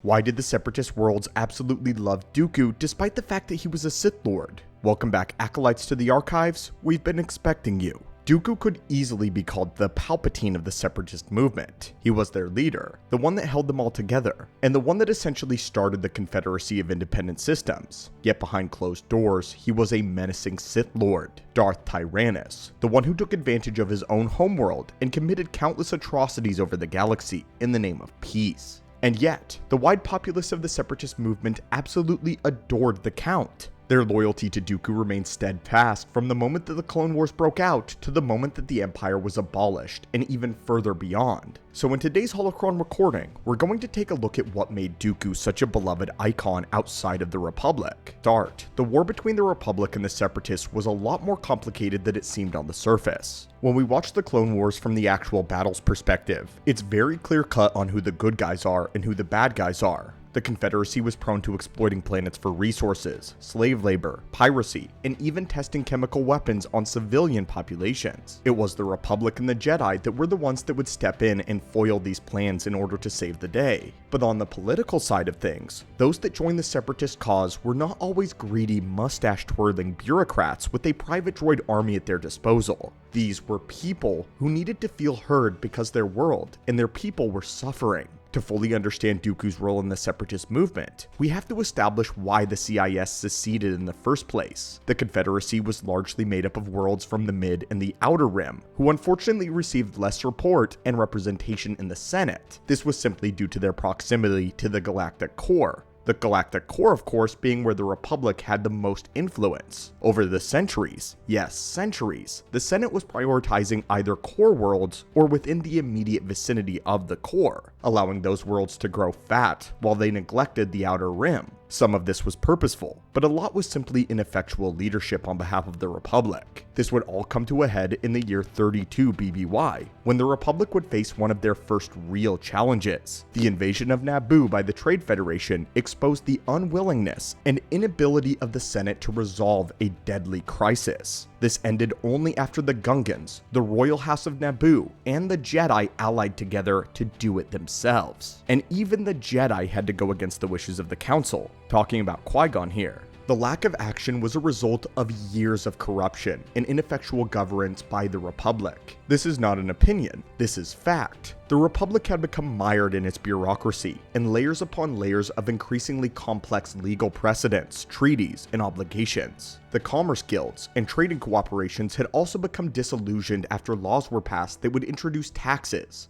Why did the Separatist worlds absolutely love Dooku despite the fact that he was a Sith Lord? Welcome back, Acolytes, to the archives. We've been expecting you. Dooku could easily be called the Palpatine of the Separatist movement. He was their leader, the one that held them all together, and the one that essentially started the Confederacy of Independent Systems. Yet behind closed doors, he was a menacing Sith Lord, Darth Tyrannus, the one who took advantage of his own homeworld and committed countless atrocities over the galaxy in the name of peace. And yet, the wide populace of the Separatist movement absolutely adored the Count. Their loyalty to Dooku remained steadfast from the moment that the Clone Wars broke out to the moment that the Empire was abolished, and even further beyond. So in today's Holocron recording, we're going to take a look at what made Dooku such a beloved icon outside of the Republic. Start. The war between the Republic and the Separatists was a lot more complicated than it seemed on the surface. When we watch the Clone Wars from the actual battle's perspective, it's very clear cut on who the good guys are and who the bad guys are. The Confederacy was prone to exploiting planets for resources, slave labor, piracy, and even testing chemical weapons on civilian populations. It was the Republic and the Jedi that were the ones that would step in and foil these plans in order to save the day. But on the political side of things, those that joined the Separatist cause were not always greedy, mustache-twirling bureaucrats with a private droid army at their disposal. These were people who needed to feel heard because their world and their people were suffering. To fully understand Dooku's role in the Separatist movement, we have to establish why the CIS seceded in the first place. The Confederacy was largely made up of worlds from the Mid and the Outer Rim, who unfortunately received less support and representation in the Senate. This was simply due to their proximity to the Galactic Core. The Galactic Core, of course, being where the Republic had the most influence. Over the centuries, yes, centuries, the Senate was prioritizing either core worlds or within the immediate vicinity of the core, allowing those worlds to grow fat while they neglected the Outer Rim. Some of this was purposeful, but a lot was simply ineffectual leadership on behalf of the Republic. This would all come to a head in the year 32 BBY, when the Republic would face one of their first real challenges. The invasion of Naboo by the Trade Federation exposed the unwillingness and inability of the Senate to resolve a deadly crisis. This ended only after the Gungans, the Royal House of Naboo, and the Jedi allied together to do it themselves. And even the Jedi had to go against the wishes of the Council. Talking about Qui-Gon here. The lack of action was a result of years of corruption and ineffectual governance by the Republic. This is not an opinion, this is fact. The Republic had become mired in its bureaucracy and layers upon layers of increasingly complex legal precedents, treaties, and obligations. The commerce guilds and trading cooperations had also become disillusioned after laws were passed that would introduce taxes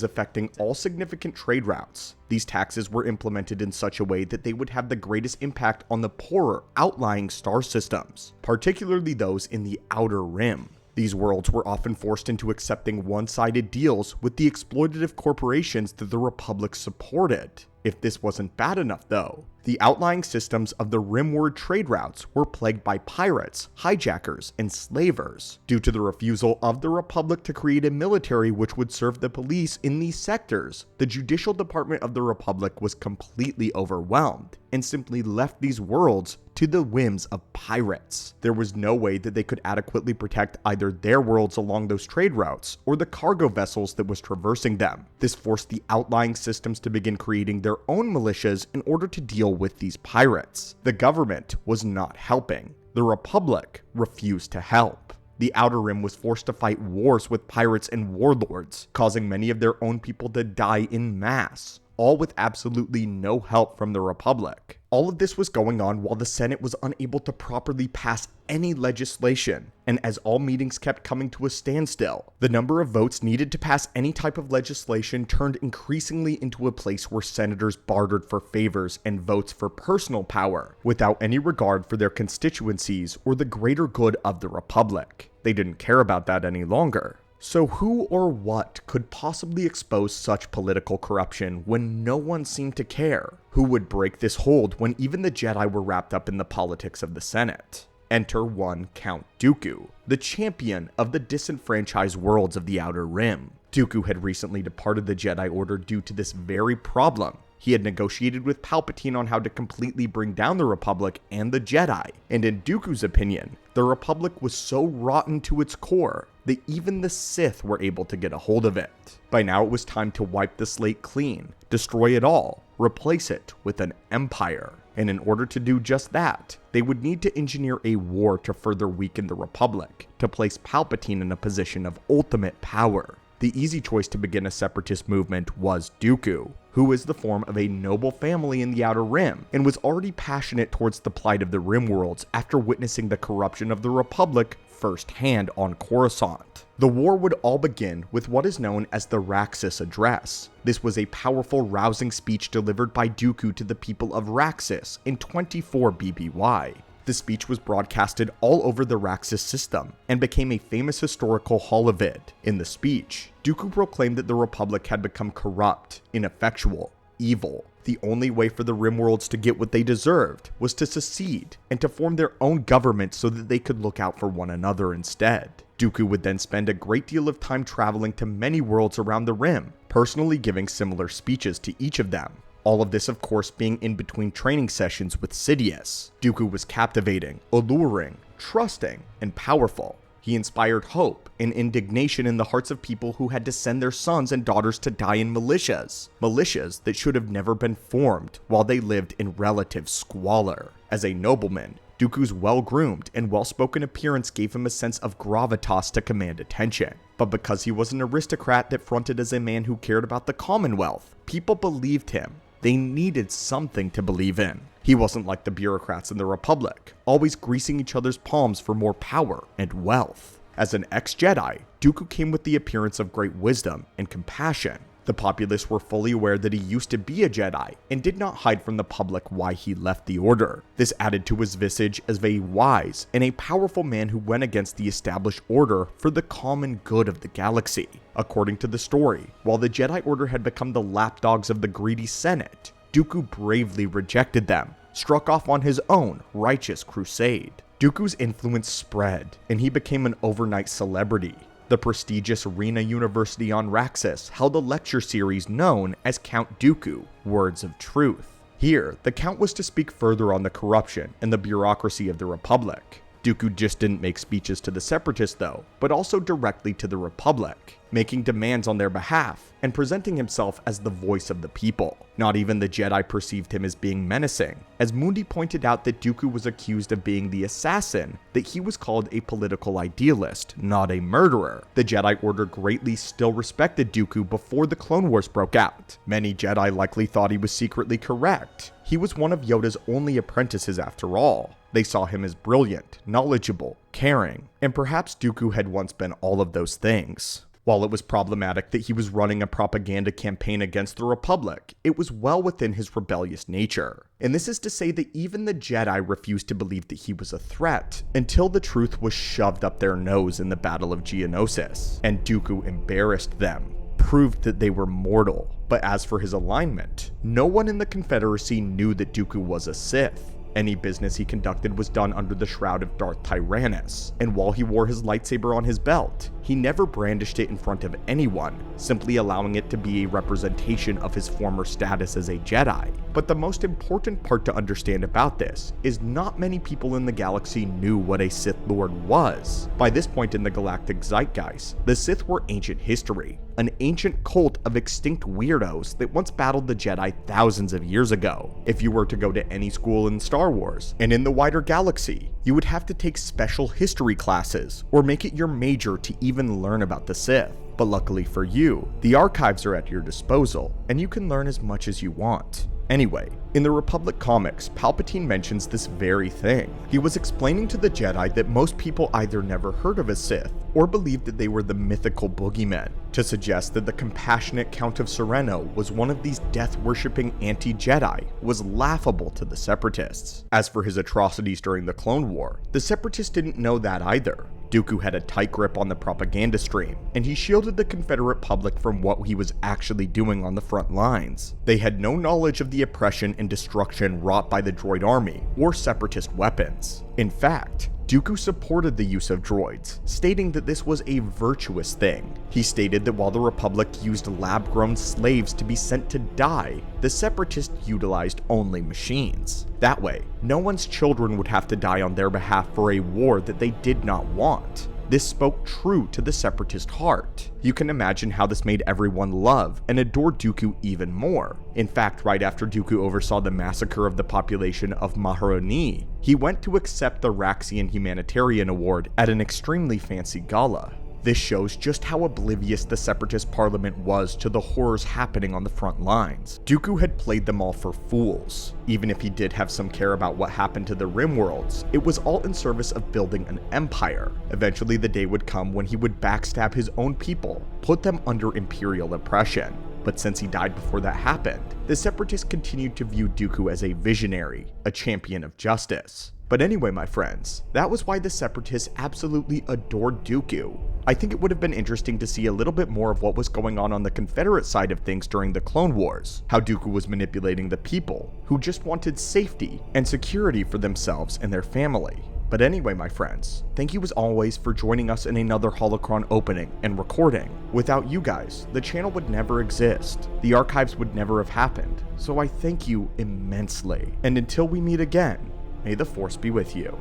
affecting all significant trade routes. These taxes were implemented in such a way that they would have the greatest impact on the poorer, outlying star systems, particularly those in the Outer Rim. These worlds were often forced into accepting one-sided deals with the exploitative corporations that the Republic supported. If this wasn't bad enough though, the outlying systems of the rimward trade routes were plagued by pirates, hijackers, and slavers. Due to the refusal of the Republic to create a military which would serve the police in these sectors, the judicial department of the Republic was completely overwhelmed and simply left these worlds to the whims of pirates. There was no way that they could adequately protect either their worlds along those trade routes or the cargo vessels that was traversing them. This forced the outlying systems to begin creating their own militias in order to deal with these pirates. The government was not helping. The Republic refused to help. The Outer Rim was forced to fight wars with pirates and warlords, causing many of their own people to die in mass, all with absolutely no help from the Republic. All of this was going on while the Senate was unable to properly pass any legislation, and as all meetings kept coming to a standstill, the number of votes needed to pass any type of legislation turned increasingly into a place where senators bartered for favors and votes for personal power, without any regard for their constituencies or the greater good of the Republic. They didn't care about that any longer. So who or what could possibly expose such political corruption when no one seemed to care? Who would break this hold when even the Jedi were wrapped up in the politics of the Senate? Enter one Count Dooku, the champion of the disenfranchised worlds of the Outer Rim. Dooku had recently departed the Jedi Order due to this very problem. He had negotiated with Palpatine on how to completely bring down the Republic and the Jedi, and in Dooku's opinion, the Republic was so rotten to its core that even the Sith were able to get a hold of it. By now it was time to wipe the slate clean, destroy it all, replace it with an empire. And in order to do just that, they would need to engineer a war to further weaken the Republic, to place Palpatine in a position of ultimate power. The easy choice to begin a separatist movement was Dooku, who is the form of a noble family in the Outer Rim, and was already passionate towards the plight of the Rim worlds after witnessing the corruption of the Republic firsthand on Coruscant. The war would all begin with what is known as the Raxus Address. This was a powerful, rousing speech delivered by Dooku to the people of Raxus in 24 BBY. The speech was broadcasted all over the Raxus system and became a famous historical holovid. In the speech, Dooku proclaimed that the Republic had become corrupt, ineffectual, evil. The only way for the Rimworlds to get what they deserved was to secede and to form their own government so that they could look out for one another instead. Dooku would then spend a great deal of time traveling to many worlds around the Rim, personally giving similar speeches to each of them. All of this, of course, being in between training sessions with Sidious. Dooku was captivating, alluring, trusting, and powerful. He inspired hope and indignation in the hearts of people who had to send their sons and daughters to die in militias. Militias that should have never been formed while they lived in relative squalor. As a nobleman, Dooku's well-groomed and well-spoken appearance gave him a sense of gravitas to command attention. But because he was an aristocrat that fronted as a man who cared about the Commonwealth, people believed him. They needed something to believe in. He wasn't like the bureaucrats in the Republic, always greasing each other's palms for more power and wealth. As an ex-Jedi, Dooku came with the appearance of great wisdom and compassion. The populace were fully aware that he used to be a Jedi and did not hide from the public why he left the Order. This added to his visage as a wise and a powerful man who went against the established order for the common good of the galaxy. According to the story, while the Jedi Order had become the lapdogs of the greedy Senate, Dooku bravely rejected them, struck off on his own righteous crusade. Dooku's influence spread, and he became an overnight celebrity. The prestigious Arena University on Raxus held a lecture series known as Count Dooku, Words of Truth. Here, the Count was to speak further on the corruption and the bureaucracy of the Republic. Dooku just didn't make speeches to the Separatists though, but also directly to the Republic, making demands on their behalf and presenting himself as the voice of the people. Not even the Jedi perceived him as being menacing, as Mundi pointed out that Dooku was accused of being the assassin, that he was called a political idealist, not a murderer. The Jedi Order greatly still respected Dooku before the Clone Wars broke out. Many Jedi likely thought he was secretly correct. He was one of Yoda's only apprentices after all. They saw him as brilliant, knowledgeable, caring, and perhaps Dooku had once been all of those things. While it was problematic that he was running a propaganda campaign against the Republic, it was well within his rebellious nature. And this is to say that even the Jedi refused to believe that he was a threat, until the truth was shoved up their nose in the Battle of Geonosis, and Dooku embarrassed them, proved that they were mortal. But as for his alignment, no one in the Confederacy knew that Dooku was a Sith. Any business he conducted was done under the shroud of Darth Tyrannus, and while he wore his lightsaber on his belt, he never brandished it in front of anyone, simply allowing it to be a representation of his former status as a Jedi. But the most important part to understand about this is not many people in the galaxy knew what a Sith Lord was. By this point in the galactic zeitgeist, the Sith were ancient history, an ancient cult of extinct weirdos that once battled the Jedi thousands of years ago. If you were to go to any school in Star Wars, and in the wider galaxy, you would have to take special history classes, or make it your major to even learn about the Sith. But luckily for you, the archives are at your disposal, and you can learn as much as you want. Anyway, in the Republic comics, Palpatine mentions this very thing. He was explaining to the Jedi that most people either never heard of a Sith, or believed that they were the mythical boogeymen, to suggest that the compassionate Count of Sereno was one of these death-worshipping anti-Jedi was laughable to the Separatists. As for his atrocities during the Clone War, the Separatists didn't know that either. Dooku had a tight grip on the propaganda stream, and he shielded the Confederate public from what he was actually doing on the front lines. They had no knowledge of the oppression and destruction wrought by the droid army or Separatist weapons. In fact, Dooku supported the use of droids, stating that this was a virtuous thing. He stated that while the Republic used lab-grown slaves to be sent to die, the Separatists utilized only machines. That way, no one's children would have to die on their behalf for a war that they did not want. This spoke true to the Separatist heart. You can imagine how this made everyone love and adore Dooku even more. In fact, right after Dooku oversaw the massacre of the population of Maharoni, he went to accept the Raxian Humanitarian Award at an extremely fancy gala. This shows just how oblivious the Separatist Parliament was to the horrors happening on the front lines. Dooku had played them all for fools. Even if he did have some care about what happened to the Rim worlds, it was all in service of building an empire. Eventually the day would come when he would backstab his own people, put them under Imperial oppression. But since he died before that happened, the Separatists continued to view Dooku as a visionary, a champion of justice. But anyway, my friends, that was why the Separatists absolutely adored Dooku. I think it would have been interesting to see a little bit more of what was going on the Confederate side of things during the Clone Wars, how Dooku was manipulating the people, who just wanted safety and security for themselves and their family. But anyway, my friends, thank you as always for joining us in another Holocron opening and recording. Without you guys, the channel would never exist. The archives would never have happened. So I thank you immensely. And until we meet again, may the Force be with you.